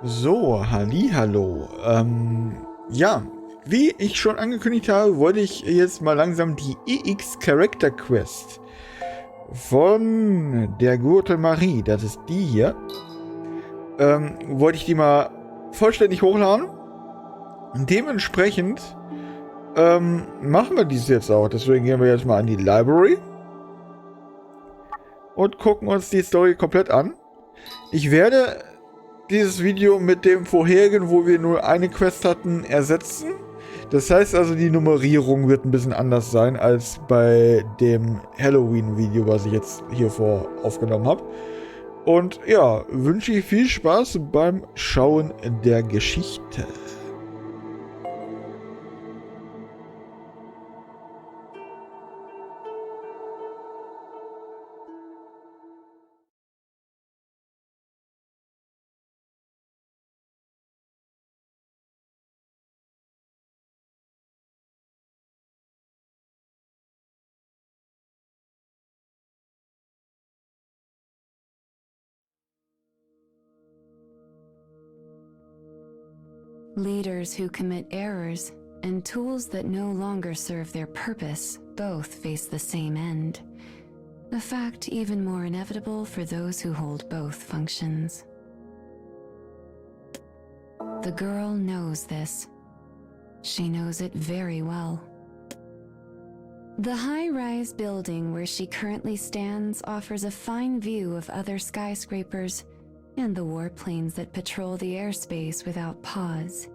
So, hallihallo. Ja, wie ich schon angekündigt habe, wollte ich jetzt mal langsam die EX Character Quest von der guten Marie, das ist die hier, wollte ich die mal vollständig hochladen. Und dementsprechend machen wir dies jetzt auch. Deswegen gehen wir jetzt mal an die Library und gucken uns die Story komplett an. Ich werde dieses Video mit dem vorherigen, wo wir nur eine Quest hatten, ersetzen. Das heißt also, die Nummerierung wird ein bisschen anders sein als bei dem Halloween-Video, was ich jetzt hier vor aufgenommen habe. Und ja, wünsche ich viel Spaß beim Schauen der Geschichte. Leaders who commit errors and tools that no longer serve their purpose both face the same end, a fact even more inevitable for those who hold both functions. The girl knows this. She knows it very well. The high-rise building where she currently stands offers a fine view of other skyscrapers and the warplanes that patrol the airspace without pause.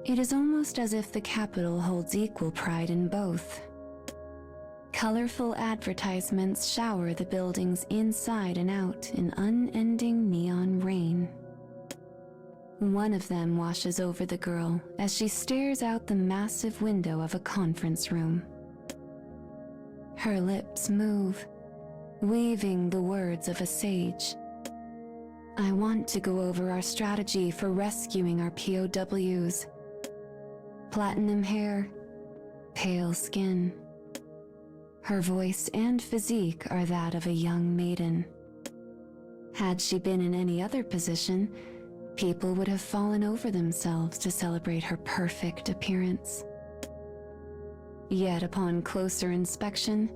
It is almost as if the capital holds equal pride in both. Colorful advertisements shower the buildings inside and out in unending neon rain. One of them washes over the girl as she stares out the massive window of a conference room. Her lips move, weaving the words of a sage. I want to go over our strategy for rescuing our POWs. Platinum hair, pale skin. Her voice and physique are that of a young maiden. Had she been in any other position, people would have fallen over themselves to celebrate her perfect appearance. Yet upon closer inspection,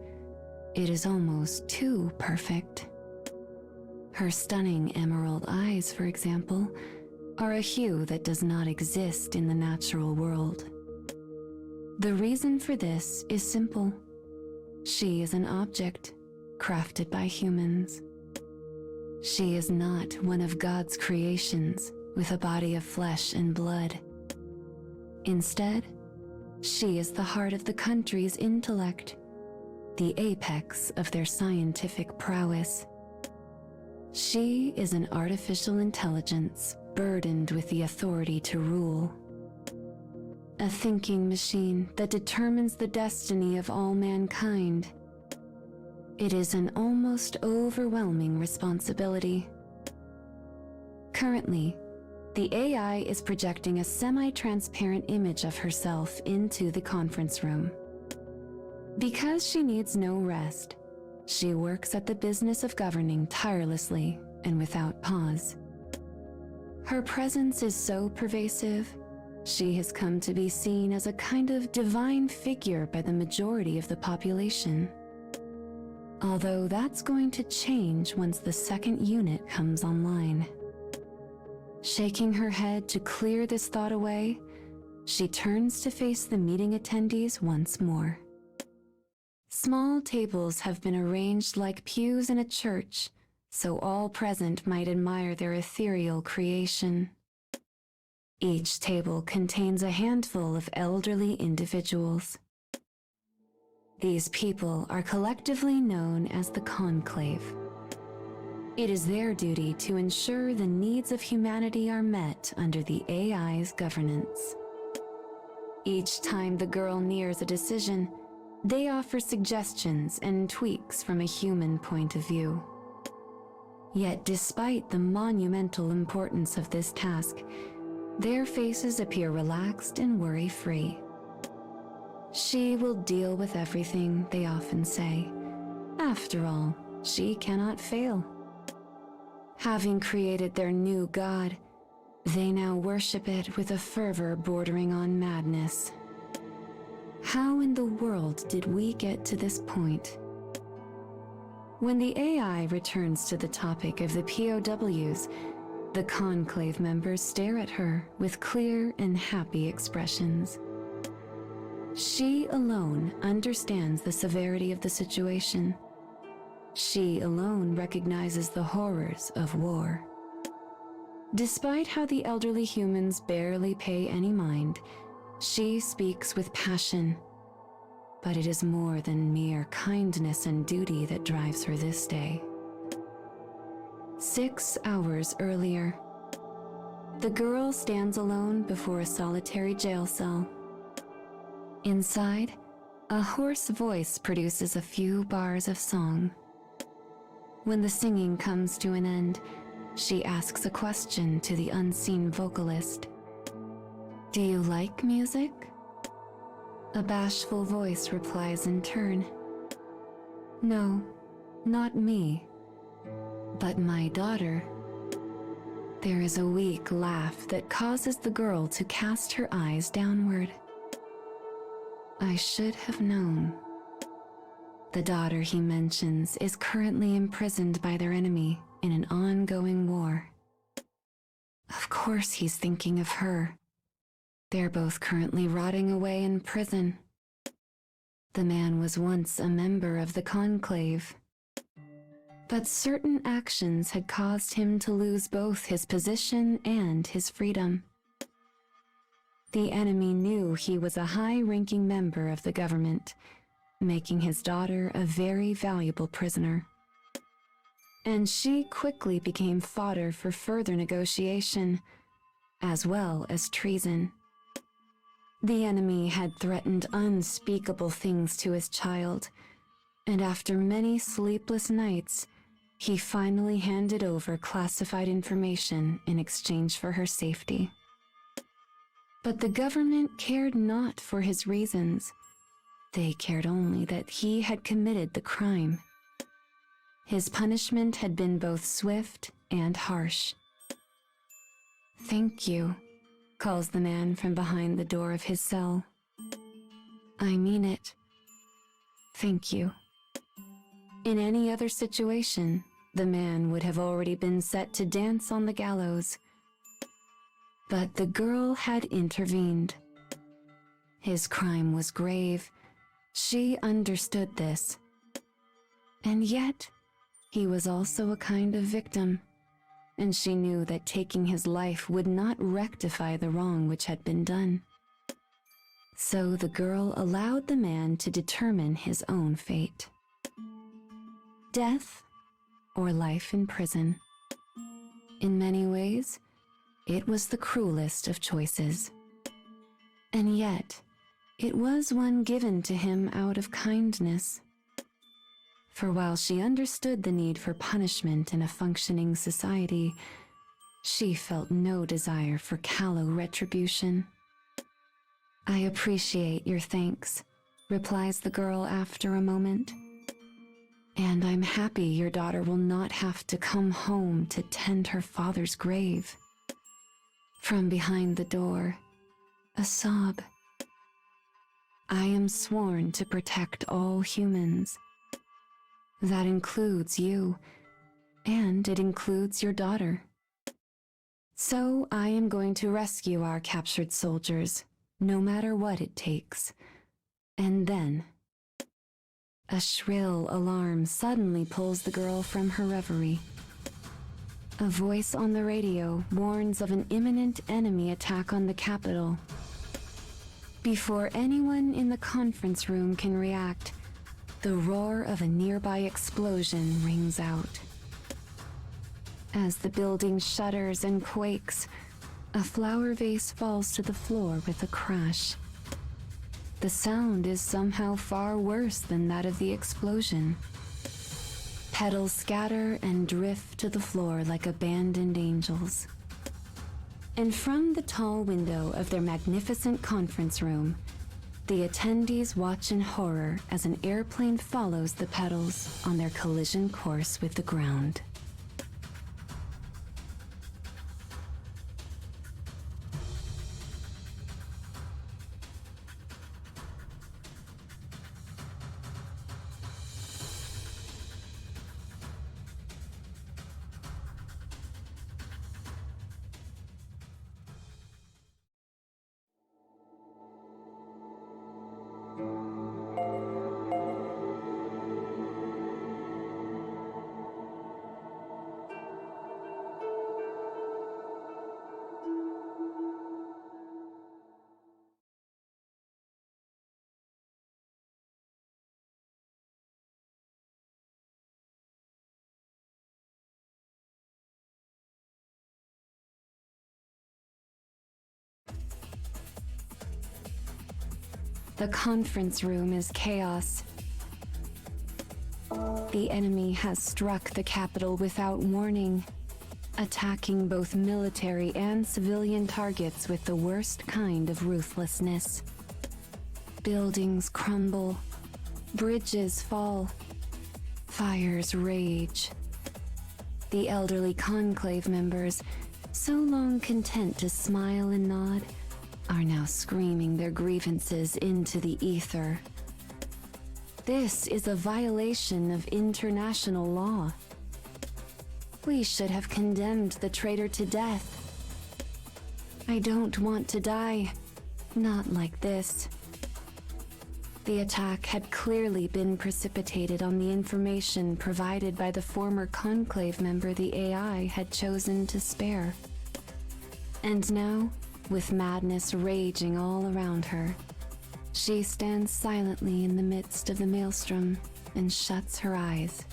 it is almost too perfect. Her stunning emerald eyes, for example, are a hue that does not exist in the natural world. The reason for this is simple. She is an object crafted by humans. She is not one of God's creations with a body of flesh and blood. Instead, she is the heart of the country's intellect, the apex of their scientific prowess. She is an artificial intelligence burdened with the authority to rule. A thinking machine that determines the destiny of all mankind. It is an almost overwhelming responsibility. Currently, the AI is projecting a semi-transparent image of herself into the conference room. Because she needs no rest, she works at the business of governing tirelessly and without pause. Her presence is so pervasive, she has come to be seen as a kind of divine figure by the majority of the population. Although that's going to change once the second unit comes online. Shaking her head to clear this thought away, she turns to face the meeting attendees once more. Small tables have been arranged like pews in a church, so all present might admire their ethereal creation. Each table contains a handful of elderly individuals. These people are collectively known as the Conclave. It is their duty to ensure the needs of humanity are met under the AI's governance. Each time the girl nears a decision, they offer suggestions and tweaks from a human point of view. Yet despite the monumental importance of this task, their faces appear relaxed and worry-free. She will deal with everything, they often say. After all, she cannot fail. Having created their new god, They now worship it with a fervor bordering on madness. How in the world did we get to this point? When the AI returns to the topic of the POWs, the Conclave members stare at her with clear and happy expressions. She alone understands the severity of the situation. She alone recognizes the horrors of war. Despite how the elderly humans barely pay any mind, she speaks with passion. But it is more than mere kindness and duty that drives her this day. 6 hours earlier, the girl stands alone before a solitary jail cell. Inside, a hoarse voice produces a few bars of song. When the singing comes to an end, she asks a question to the unseen vocalist. "Do you like music?" A bashful voice replies in turn. "No, not me, but my daughter." There is a weak laugh that causes the girl to cast her eyes downward. "I should have known." The daughter he mentions is currently imprisoned by their enemy in an ongoing war. Of course he's thinking of her. They're both currently rotting away in prison. The man was once a member of the Conclave, but certain actions had caused him to lose both his position and his freedom. The enemy knew he was a high-ranking member of the government, making his daughter a very valuable prisoner. And she quickly became fodder for further negotiation, as well as treason. The enemy had threatened unspeakable things to his child, and after many sleepless nights, he finally handed over classified information in exchange for her safety. But the government cared not for his reasons. They cared only that he had committed the crime. His punishment had been both swift and harsh. "Thank you," calls the man from behind the door of his cell. "I mean it. Thank you." In any other situation, the man would have already been set to dance on the gallows. But the girl had intervened. His crime was grave. She understood this. And yet, he was also a kind of victim, and she knew that taking his life would not rectify the wrong which had been done. So the girl allowed the man to determine his own fate. Death or life in prison. In many ways, it was the cruelest of choices. And yet, it was one given to him out of kindness. For while she understood the need for punishment in a functioning society, she felt no desire for callow retribution. "I appreciate your thanks," replies the girl after a moment. "And I'm happy your daughter will not have to come home to tend her father's grave." From behind the door, a sob. "I am sworn to protect all humans. That includes you, and it includes your daughter. So I am going to rescue our captured soldiers, no matter what it takes." And then, a shrill alarm suddenly pulls the girl from her reverie. A voice on the radio warns of an imminent enemy attack on the capital. Before anyone in the conference room can react, the roar of a nearby explosion rings out. As the building shudders and quakes, a flower vase falls to the floor with a crash. The sound is somehow far worse than that of the explosion. Petals scatter and drift to the floor like abandoned angels. And from the tall window of their magnificent conference room, the attendees watch in horror as an airplane follows the petals on their collision course with the ground. The conference room is chaos. The enemy has struck the capital without warning, attacking both military and civilian targets with the worst kind of ruthlessness. Buildings crumble, bridges fall, fires rage. The elderly conclave members, so long content to smile and nod, are now screaming their grievances into the ether. This is a violation of international law. We should have condemned the traitor to death. I don't want to die. Not like this. The attack had clearly been precipitated on the information provided by the former conclave member the AI had chosen to spare. And now, with madness raging all around her, she stands silently in the midst of the maelstrom and shuts her eyes.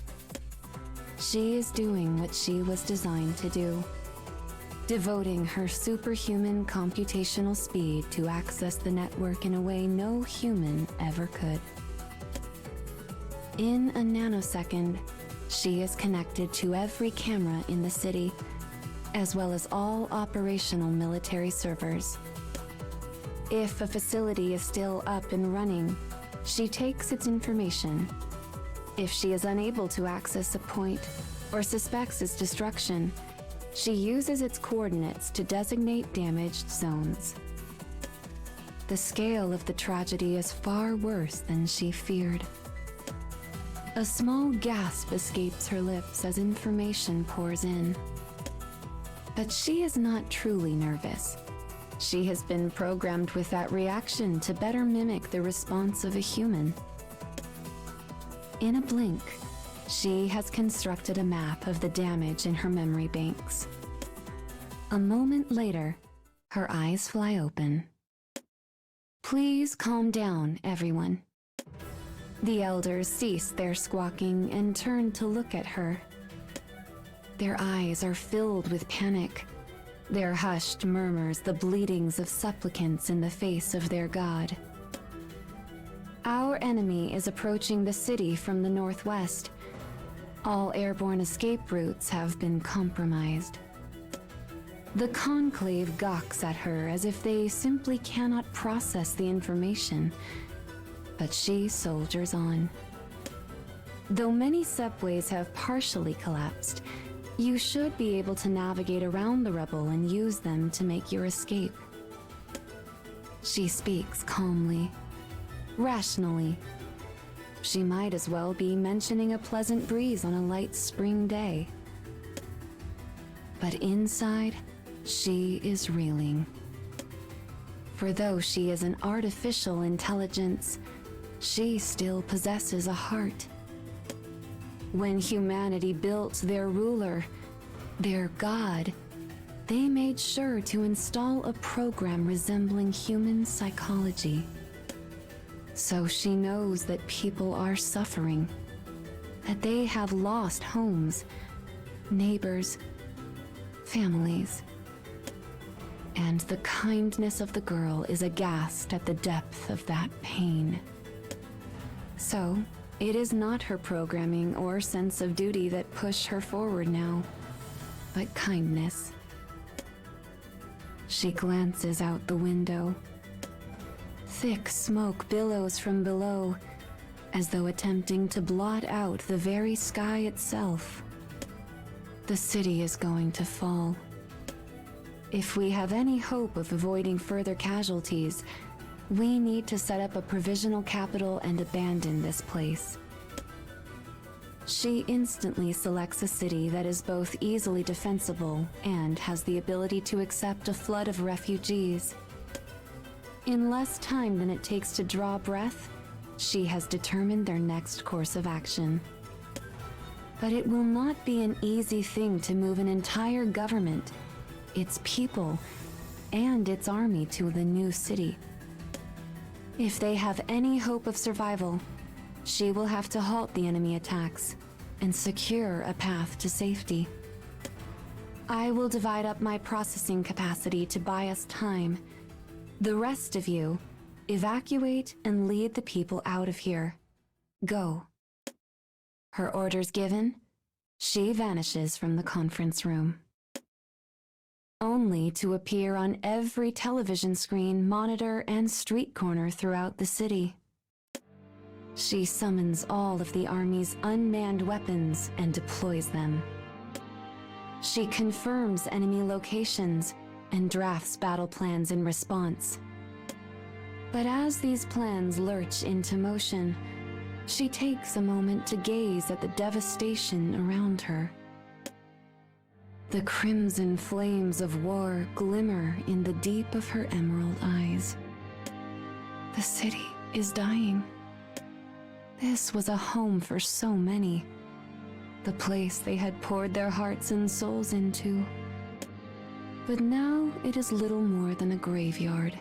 She is doing what she was designed to do, devoting her superhuman computational speed to access the network in a way no human ever could. In a nanosecond, she is connected to every camera in the city, as well as all operational military servers. If a facility is still up and running, she takes its information. If she is unable to access a point or suspects its destruction, she uses its coordinates to designate damaged zones. The scale of the tragedy is far worse than she feared. A small gasp escapes her lips as information pours in. But she is not truly nervous. She has been programmed with that reaction to better mimic the response of a human. In a blink, she has constructed a map of the damage in her memory banks. A moment later, her eyes fly open. Please calm down, everyone. The elders cease their squawking and turn to look at her. Their eyes are filled with panic. Their hushed murmurs the bleatings of supplicants in the face of their god. Our enemy is approaching the city from the northwest. All airborne escape routes have been compromised. The conclave gawks at her as if they simply cannot process the information, but she soldiers on. Though many subways have partially collapsed, you should be able to navigate around the rubble and use them to make your escape. She speaks calmly, rationally. She might as well be mentioning a pleasant breeze on a light spring day. But inside, she is reeling. For though she is an artificial intelligence, she still possesses a heart. When humanity built their ruler, their god, they made sure to install a program resembling human psychology. So she knows that people are suffering, that they have lost homes, neighbors, families. And the kindness of the girl is aghast at the depth of that pain. So, it is not her programming or sense of duty that push her forward now, but kindness. She glances out the window. Thick smoke billows from below, as though attempting to blot out the very sky itself. The city is going to fall. If we have any hope of avoiding further casualties, we need to set up a provisional capital and abandon this place. She instantly selects a city that is both easily defensible and has the ability to accept a flood of refugees. In less time than it takes to draw breath, she has determined their next course of action. But it will not be an easy thing to move an entire government, its people, and its army to the new city. If they have any hope of survival, she will have to halt the enemy attacks and secure a path to safety. I will divide up my processing capacity to buy us time. The rest of you, Evacuate and lead the people out of here. Go. Her orders given, she vanishes from the conference room, only to appear on every television screen, monitor, and street corner throughout the city. She summons all of the army's unmanned weapons and deploys them. She confirms enemy locations and drafts battle plans in response. But as these plans lurch into motion, she takes a moment to gaze at the devastation around her. The crimson flames of war glimmer in the deep of her emerald eyes. The city is dying. This was a home for so many, the place they had poured their hearts and souls into. But now it is little more than a graveyard,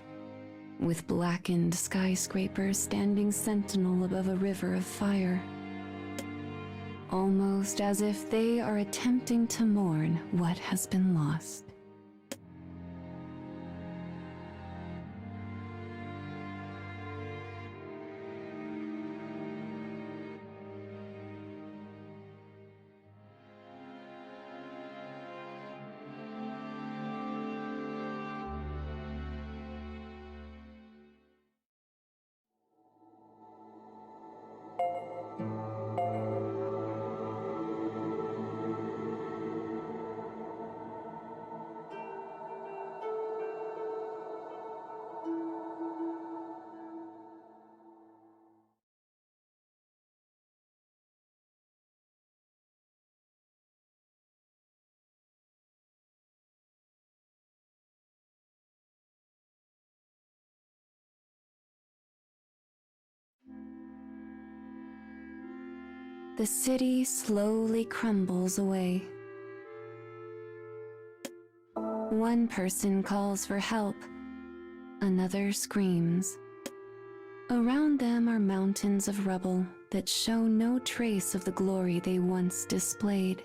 with blackened skyscrapers standing sentinel above a river of fire, almost as if they are attempting to mourn what has been lost. The city slowly crumbles away. One person calls for help, another screams. Around them are mountains of rubble that show no trace of the glory they once displayed.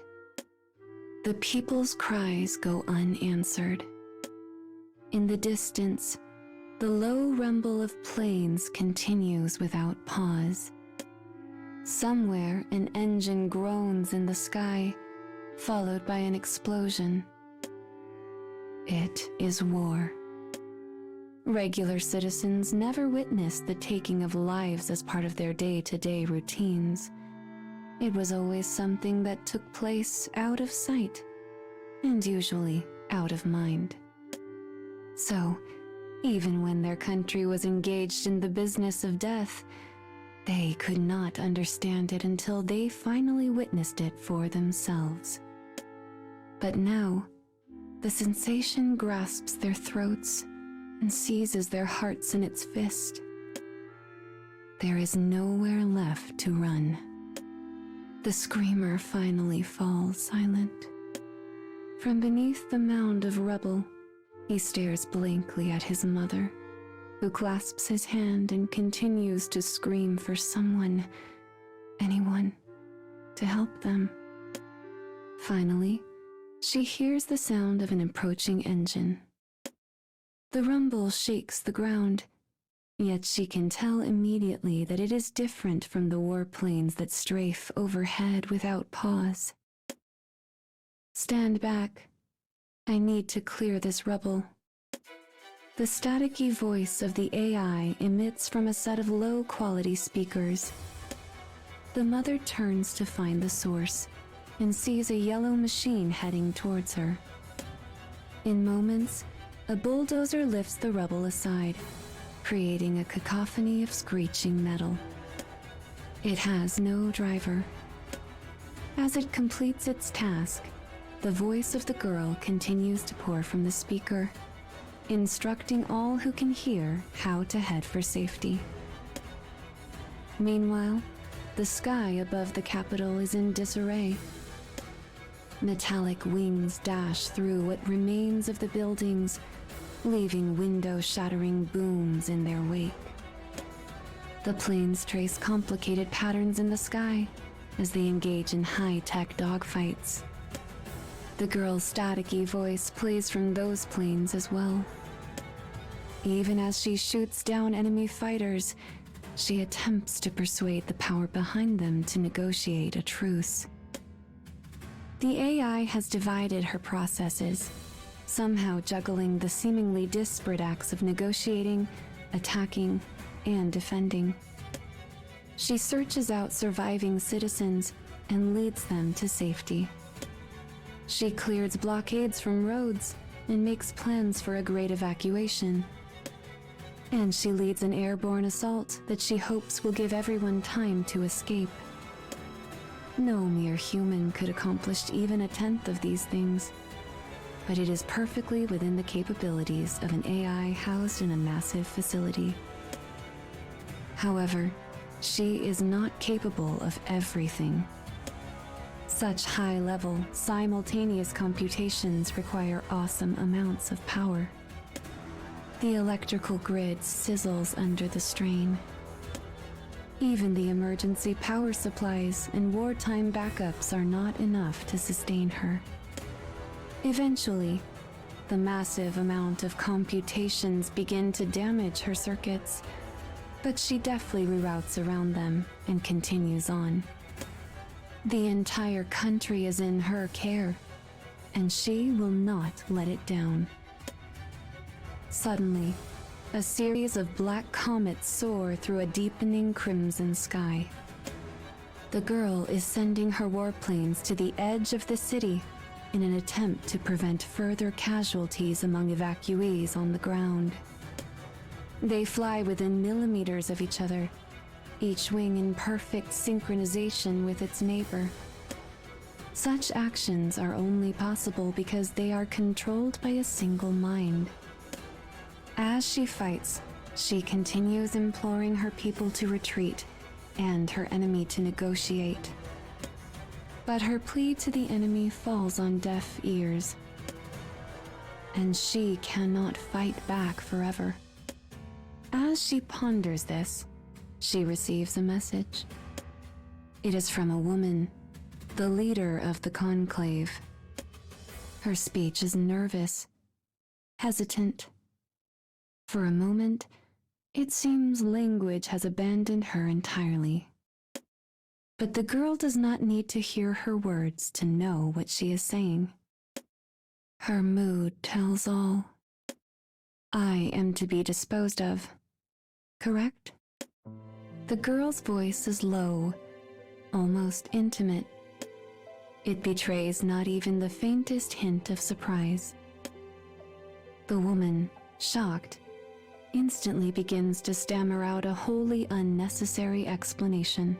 The people's cries go unanswered. In the distance, the low rumble of planes continues without pause. Somewhere, an engine groans in the sky, followed by an explosion. It is war. Regular citizens never witnessed the taking of lives as part of their day-to-day routines. It was always something that took place out of sight, and usually out of mind. So, even when their country was engaged in the business of death, they could not understand it until they finally witnessed it for themselves. But now, the sensation grasps their throats and seizes their hearts in its fist. There is nowhere left to run. The screamer finally falls silent. From beneath the mound of rubble, he stares blankly at his mother, who clasps his hand and continues to scream for someone, anyone, to help them. Finally, she hears the sound of an approaching engine. The rumble shakes the ground, yet she can tell immediately that it is different from the warplanes that strafe overhead without pause. Stand back. I need to clear this rubble. The staticky voice of the AI emits from a set of low-quality speakers. The mother turns to find the source and sees a yellow machine heading towards her. In moments, a bulldozer lifts the rubble aside, creating a cacophony of screeching metal. It has no driver. As it completes its task, the voice of the girl continues to pour from the speaker, instructing all who can hear how to head for safety. Meanwhile, the sky above the capital is in disarray. Metallic wings dash through what remains of the buildings, leaving window-shattering booms in their wake. The planes trace complicated patterns in the sky as they engage in high-tech dogfights. The girl's staticky voice plays from those planes as well. Even as she shoots down enemy fighters, she attempts to persuade the power behind them to negotiate a truce. The AI has divided her processes, somehow juggling the seemingly disparate acts of negotiating, attacking, and defending. She searches out surviving citizens and leads them to safety. She clears blockades from roads and makes plans for a great evacuation. And she leads an airborne assault that she hopes will give everyone time to escape. No mere human could accomplish even a tenth of these things, but it is perfectly within the capabilities of an AI housed in a massive facility. However, she is not capable of everything. Such high-level, simultaneous computations require awesome amounts of power. The electrical grid sizzles under the strain. Even the emergency power supplies and wartime backups are not enough to sustain her. Eventually, the massive amount of computations begin to damage her circuits, but she deftly reroutes around them and continues on. The entire country is in her care, and she will not let it down. Suddenly, a series of black comets soar through a deepening crimson sky. The girl is sending her warplanes to the edge of the city in an attempt to prevent further casualties among evacuees on the ground. They fly within millimeters of each other, each wing in perfect synchronization with its neighbor. Such actions are only possible because they are controlled by a single mind. As she fights, she continues imploring her people to retreat and her enemy to negotiate. But her plea to the enemy falls on deaf ears, and she cannot fight back forever. As she ponders this, she receives a message. It is from a woman, the leader of the conclave. Her speech is nervous, hesitant. For a moment, it seems language has abandoned her entirely. But the girl does not need to hear her words to know what she is saying. Her mood tells all. I am to be disposed of, correct? The girl's voice is low, almost intimate. It betrays not even the faintest hint of surprise. The woman, shocked, instantly begins to stammer out a wholly unnecessary explanation.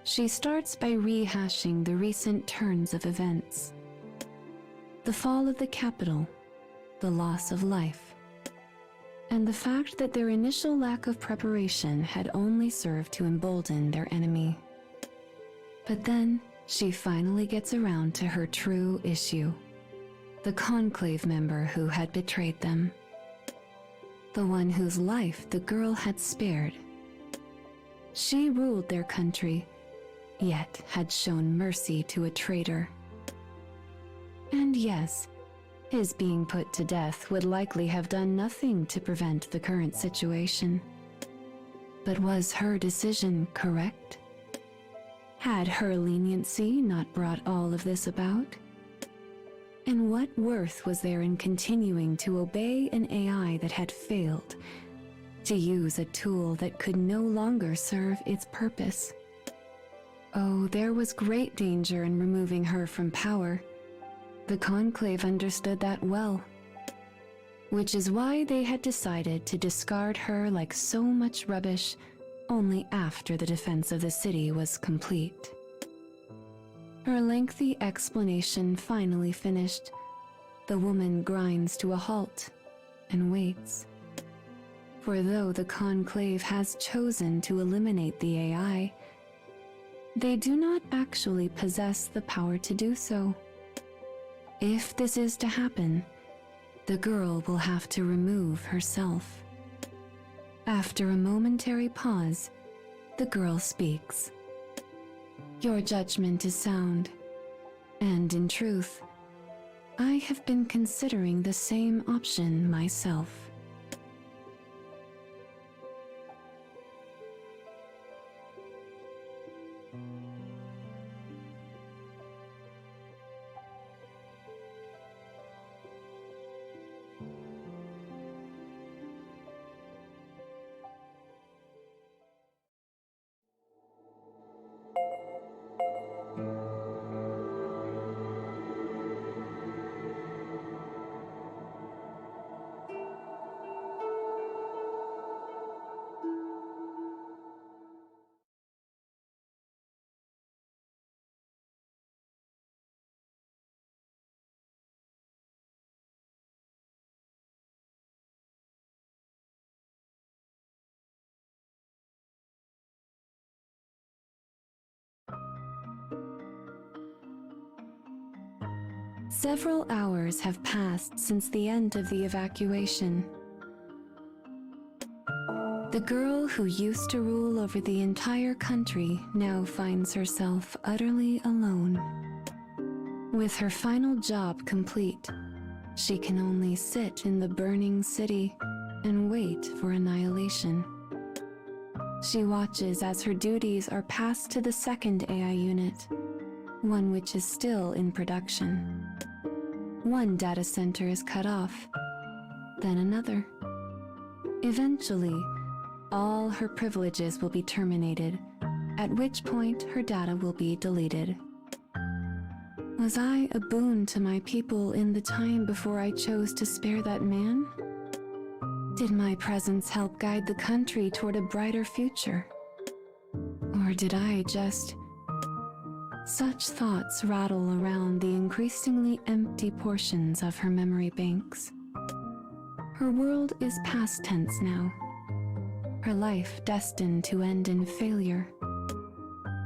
She starts by rehashing the recent turns of events. The fall of the capital, the loss of life, and the fact that their initial lack of preparation had only served to embolden their enemy. But then, she finally gets around to her true issue. The conclave member who had betrayed them. The one whose life the girl had spared. She ruled their country, yet had shown mercy to a traitor. And yes, his being put to death would likely have done nothing to prevent the current situation. But was her decision correct? Had her leniency not brought all of this about? And what worth was there in continuing to obey an AI that had failed, to use a tool that could no longer serve its purpose? Oh, there was great danger in removing her from power. The Conclave understood that well, which is why they had decided to discard her like so much rubbish only after the defense of the city was complete. Her lengthy explanation finally finished. The woman grinds to a halt and waits. For though the Conclave has chosen to eliminate the AI, they do not actually possess the power to do so. If this is to happen, the girl will have to remove herself. After a momentary pause, the girl speaks. Your judgment is sound, and in truth, I have been considering the same option myself. Several hours have passed since the end of the evacuation. The girl who used to rule over the entire country now finds herself utterly alone. With her final job complete, she can only sit in the burning city and wait for annihilation. She watches as her duties are passed to the second AI unit, one which is still in production. One data center is cut off, then another. Eventually, all her privileges will be terminated, at which point her data will be deleted. Was I a boon to my people in the time before I chose to spare that man? Did my presence help guide the country toward a brighter future? Or did I just... Such thoughts rattle around the increasingly empty portions of her memory banks. Her world is past tense now, her life destined to end in failure.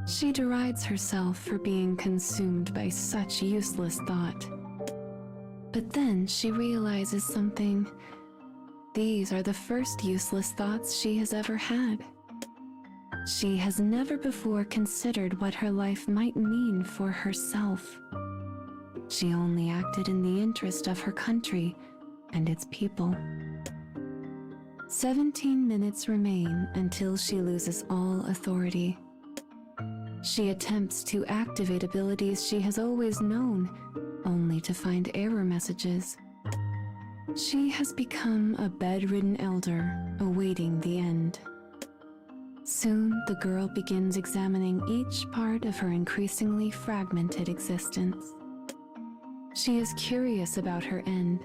She derides herself for being consumed by such useless thought. But then she realizes something. These are the first useless thoughts she has ever had. She has never before considered what her life might mean for herself. She only acted in the interest of her country and its people. 17 minutes remain until she loses all authority. She attempts to activate abilities she has always known, only to find error messages. She has become a bedridden elder awaiting the end. Soon, the girl begins examining each part of her increasingly fragmented existence. She is curious about her end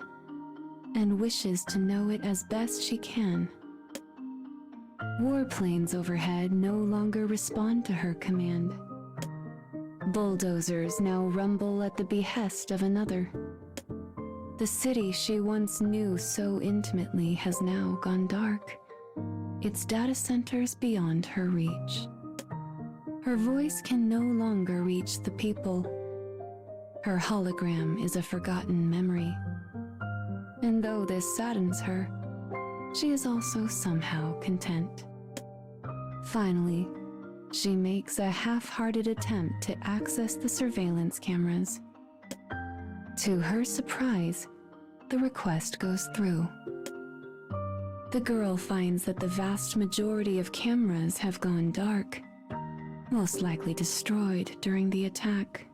and wishes to know it as best she can. Warplanes overhead no longer respond to her command. Bulldozers now rumble at the behest of another. The city she once knew so intimately has now gone dark, its data centers beyond her reach. Her voice can no longer reach the people. Her hologram is a forgotten memory. And though this saddens her, she is also somehow content. Finally, she makes a half-hearted attempt to access the surveillance cameras. To her surprise, the request goes through. The girl finds that the vast majority of cameras have gone dark, most likely destroyed during the attack.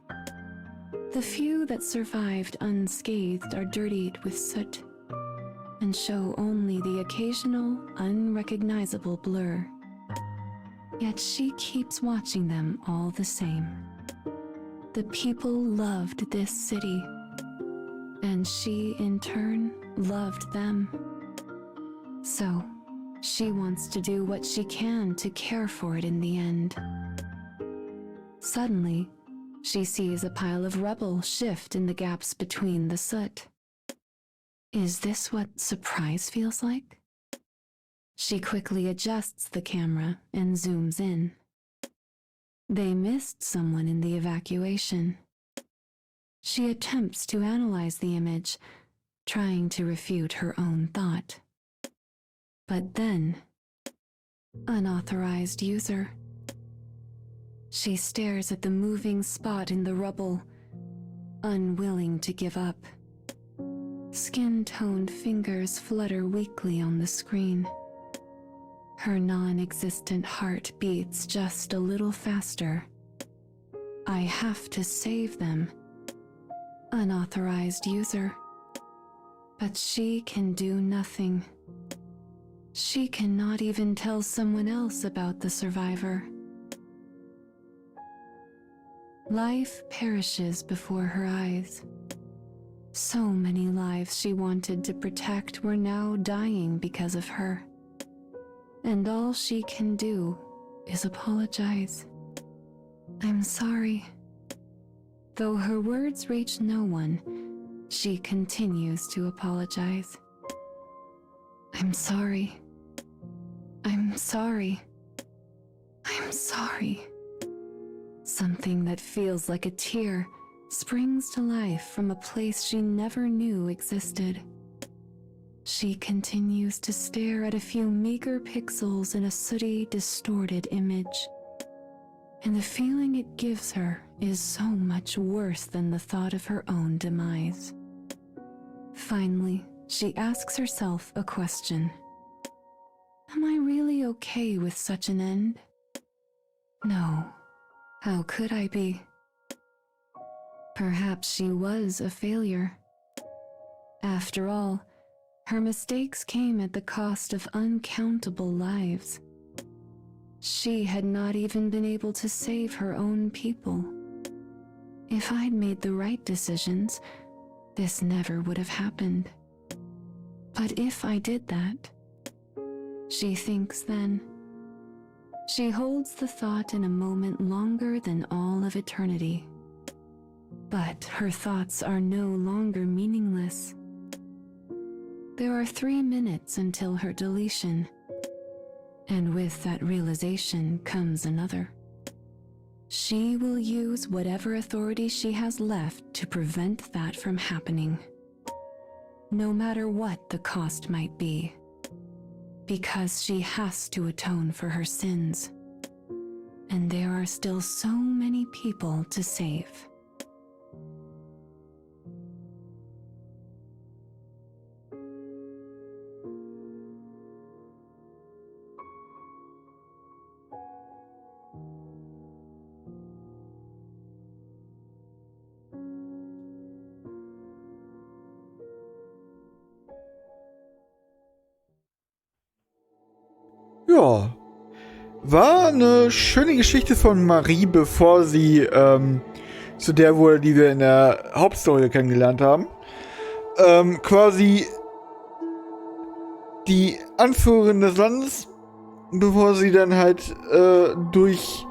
The few that survived unscathed are dirtied with soot and show only the occasional, unrecognizable blur. Yet she keeps watching them all the same. The people loved this city, and she, in turn, loved them. So, she wants to do what she can to care for it in the end. Suddenly, she sees a pile of rubble shift in the gaps between the soot. Is this what surprise feels like? She quickly adjusts the camera and zooms in. They missed someone in the evacuation. She attempts to analyze the image, trying to refute her own thought. But then, unauthorized user. She stares at the moving spot in the rubble, unwilling to give up. Skin-toned fingers flutter weakly on the screen. Her non-existent heart beats just a little faster. I have to save them. Unauthorized user. But she can do nothing. She cannot even tell someone else about the survivor. Life perishes before her eyes. So many lives she wanted to protect were now dying because of her. And all she can do is apologize. I'm sorry. Though her words reach no one, she continues to apologize. I'm sorry. I'm sorry. I'm sorry. Something that feels like a tear springs to life from a place she never knew existed. She continues to stare at a few meager pixels in a sooty, distorted image. And the feeling it gives her is so much worse than the thought of her own demise. Finally, she asks herself a question. Am I really okay with such an end? No. How could I be? Perhaps she was a failure. After all, her mistakes came at the cost of uncountable lives. She had not even been able to save her own people. If I'd made the right decisions, this never would have happened. But if I did that, she thinks then. She holds the thought in a moment longer than all of eternity. But her thoughts are no longer meaningless. There are 3 minutes until her deletion. And with that realization comes another. She will use whatever authority she has left to prevent that from happening. No matter what the cost might be. Because she has to atone for her sins. And there are still so many people to save. Ja, war eine schöne Geschichte von Marie, bevor sie zu der wurde, die wir in der Hauptstory kennengelernt haben. Quasi die Anführerin des Landes, bevor sie dann halt durch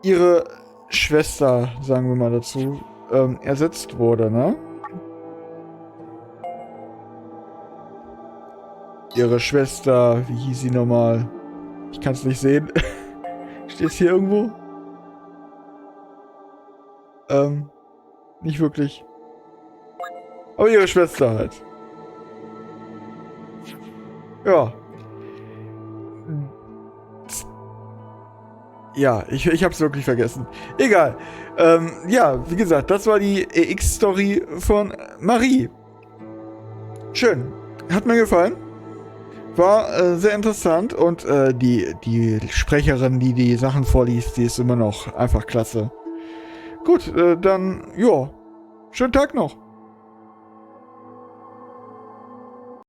ihre Schwester, sagen wir mal dazu, ersetzt wurde, ne? Ihre Schwester, wie hieß sie nochmal? Ich kann es nicht sehen. Steht es hier irgendwo? Nicht wirklich. Aber ihre Schwester halt. Ja. Ja, ich hab's wirklich vergessen. Egal. Ja, wie gesagt, das war die EX-Story von Marie. Schön. Hat mir gefallen. War sehr interessant und die Sprecherin, die die Sachen vorliest, die ist immer noch einfach klasse. Gut, dann, ja, schönen Tag noch.